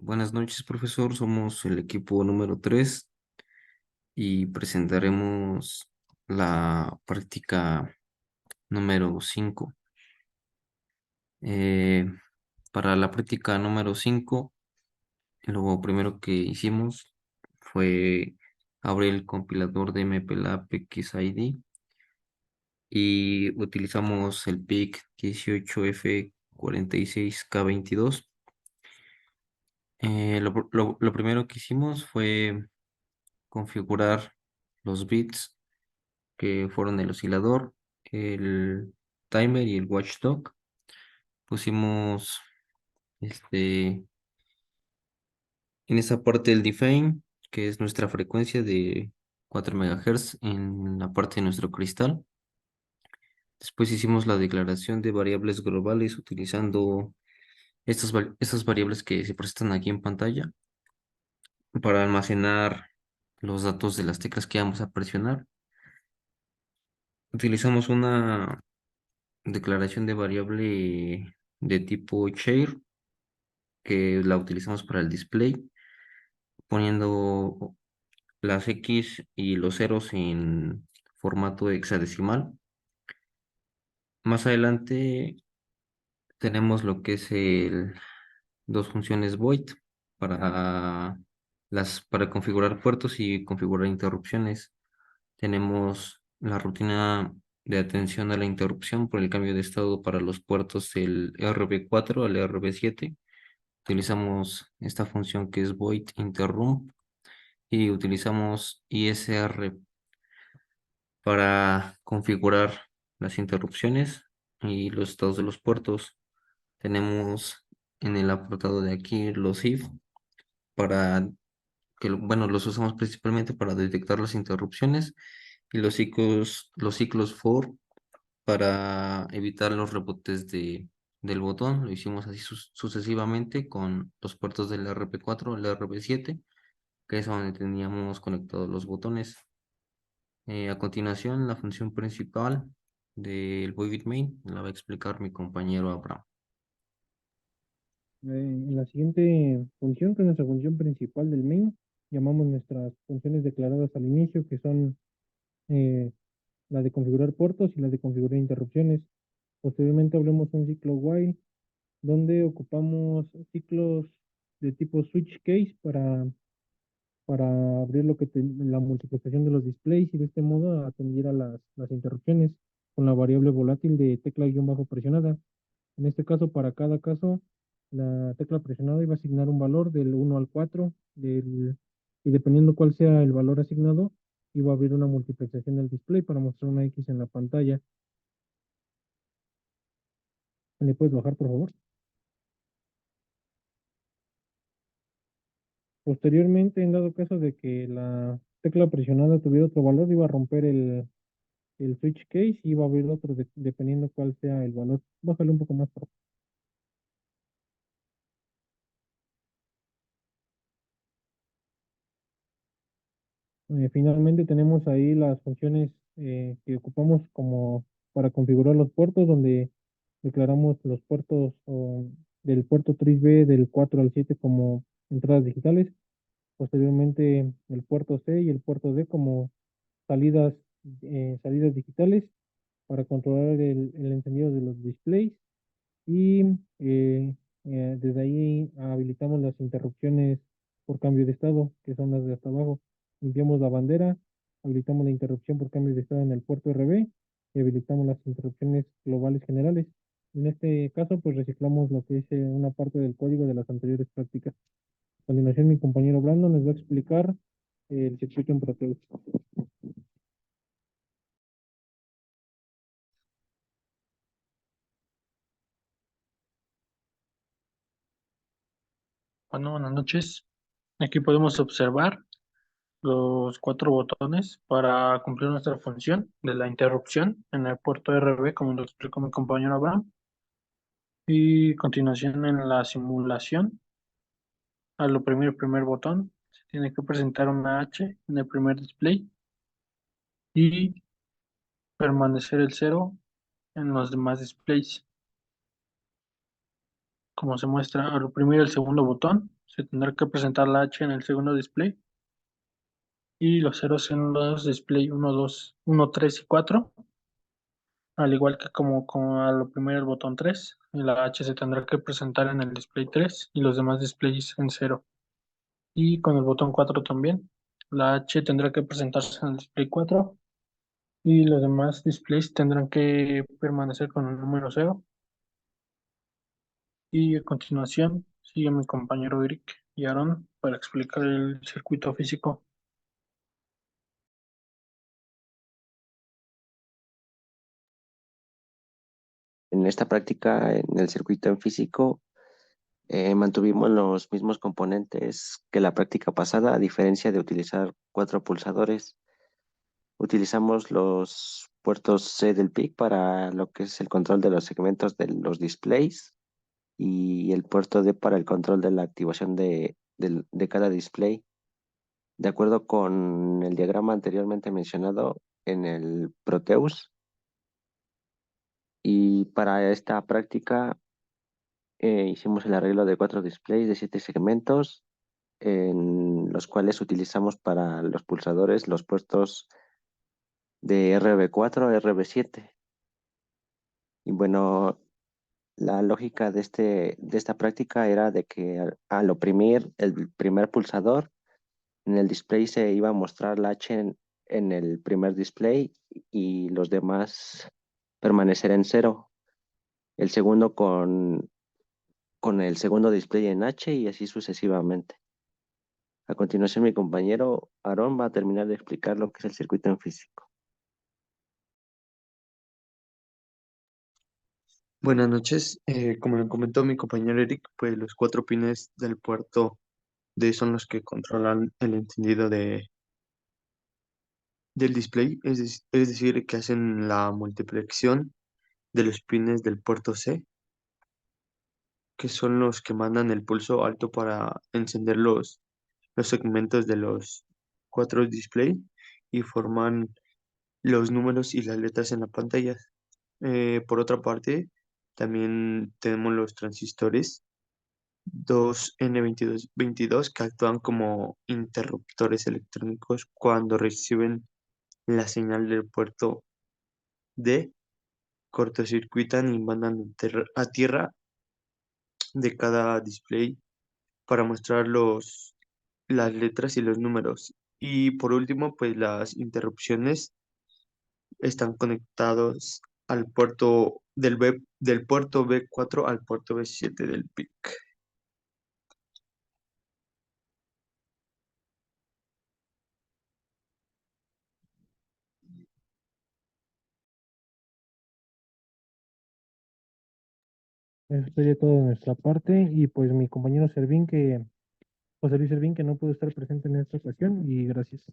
Buenas noches, profesor. Somos el equipo número 3 y presentaremos la práctica número 5. Eh, para la práctica número 5, lo primero que hicimos fue abrir el compilador de MPLAB XID y utilizamos el PIC 18F46K22. Lo primero que hicimos fue configurar los bits que fueron el oscilador, el timer y el watchdog. Pusimos este, en esa parte el define, que es nuestra frecuencia de 4 MHz en la parte de nuestro cristal. Después hicimos la declaración de variables globales utilizando estas variables que se presentan aquí en pantalla para almacenar los datos de las teclas que vamos a presionar. Utilizamos una declaración de variable de tipo char que la utilizamos para el display, poniendo las X y los ceros en formato hexadecimal. Más adelante tenemos lo que es dos funciones void para para configurar puertos y configurar interrupciones. Tenemos la rutina de atención a la interrupción por el cambio de estado para los puertos del RB4 al RB7. Utilizamos esta función que es void interrupt y utilizamos ISR para configurar las interrupciones y los estados de los puertos. Tenemos en el apartado de aquí los if para bueno, los usamos principalmente para detectar las interrupciones y los ciclos for para evitar los rebotes del botón. Lo hicimos así sucesivamente con los puertos del RP4 al RP7, que es donde teníamos conectados los botones. A continuación, la función principal del void main la va a explicar mi compañero Abraham. En la siguiente función, que es nuestra función principal del main, llamamos nuestras funciones declaradas al inicio, que son eh, la de configurar puertos y la de configurar interrupciones. Posteriormente hablemos un ciclo while, donde ocupamos ciclos de tipo switch case para abrir la multiplicación de los displays y de este modo atender a las interrupciones con la variable volátil de tecla-presionada. En este caso, para cada caso, la tecla presionada iba a asignar un valor del 1 al 4 y dependiendo cuál sea el valor asignado, iba a haber una multiplicación del display para mostrar una X en la pantalla. ¿Le puedes bajar, por favor? Posteriormente, en dado caso de que la tecla presionada tuviera otro valor, iba a romper el switch case y iba a haber otro dependiendo cuál sea el valor. Bájale un poco más, por favor. Finalmente tenemos ahí las funciones que ocupamos como para configurar los puertos, donde declaramos los puertos del puerto 3B del 4 al 7 como entradas digitales, posteriormente el puerto C y el puerto D como salidas, salidas digitales para controlar el encendido de los displays y desde ahí habilitamos las interrupciones por cambio de estado, que son las de hasta abajo. Limpiamos la bandera, habilitamos la interrupción por cambio de estado en el puerto RB y habilitamos las interrupciones globales generales. En este caso, pues reciclamos lo que es una parte del código de las anteriores prácticas. A continuación, mi compañero Brandon les va a explicar el circuito en Proteus. Bueno, buenas noches. Aquí podemos observar los cuatro botones para cumplir nuestra función de la interrupción en el puerto RB, como lo explicó mi compañero Abraham. Y a continuación en la simulación, al oprimir el primer botón, se tiene que presentar una H en el primer display y permanecer el cero en los demás displays. como se muestra, al oprimir el segundo botón, se tendrá que presentar la H en el segundo display y los ceros en los display uno 3 y 4. Al igual que como al oprimir el botón 3, la H se tendrá que presentar en el display 3 y los demás displays en cero. Y con el botón 4 también, la H tendrá que presentarse en el display 4 y los demás displays tendrán que permanecer con el número cero. Y a continuación sigue mi compañero Eric y Aaron para explicar el circuito físico. En esta práctica, en el circuito en físico, mantuvimos los mismos componentes que la práctica pasada, a diferencia de utilizar cuatro pulsadores. Utilizamos los puertos C del PIC para lo que es el control de los segmentos de los displays y el puerto D para el control de la activación de cada display. De acuerdo con el diagrama anteriormente mencionado en el Proteus, y para esta práctica hicimos el arreglo de cuatro displays de 7 segmentos, en los cuales utilizamos para los pulsadores los puertos de RB4 a RB7. Y bueno, la lógica de esta práctica era de que al oprimir el primer pulsador, en el display se iba a mostrar la H en el primer display y los demás permanecer en cero. El segundo con el segundo display en H y así sucesivamente. A continuación, mi compañero Aarón va a terminar de explicar lo que es el circuito en físico. Buenas noches. Como lo comentó mi compañero Eric, pues los cuatro pines del puerto D son los que controlan el encendido del display, es decir, que hacen la multiplicación de los pines del puerto C, que son los que mandan el pulso alto para encender los segmentos de los cuatro display y forman los números y las letras en la pantalla. Por otra parte, también tenemos los transistores 2N22 que actúan como interruptores electrónicos cuando reciben la señal del puerto D, cortocircuitan y mandan a tierra de cada display para mostrar las letras y los números. Y por último, pues las interrupciones están conectados al del puerto B4 al puerto B7 del PIC. Eso sería todo de nuestra parte y pues mi compañero Servín José Luis Servín, que no pudo estar presente en esta ocasión y gracias.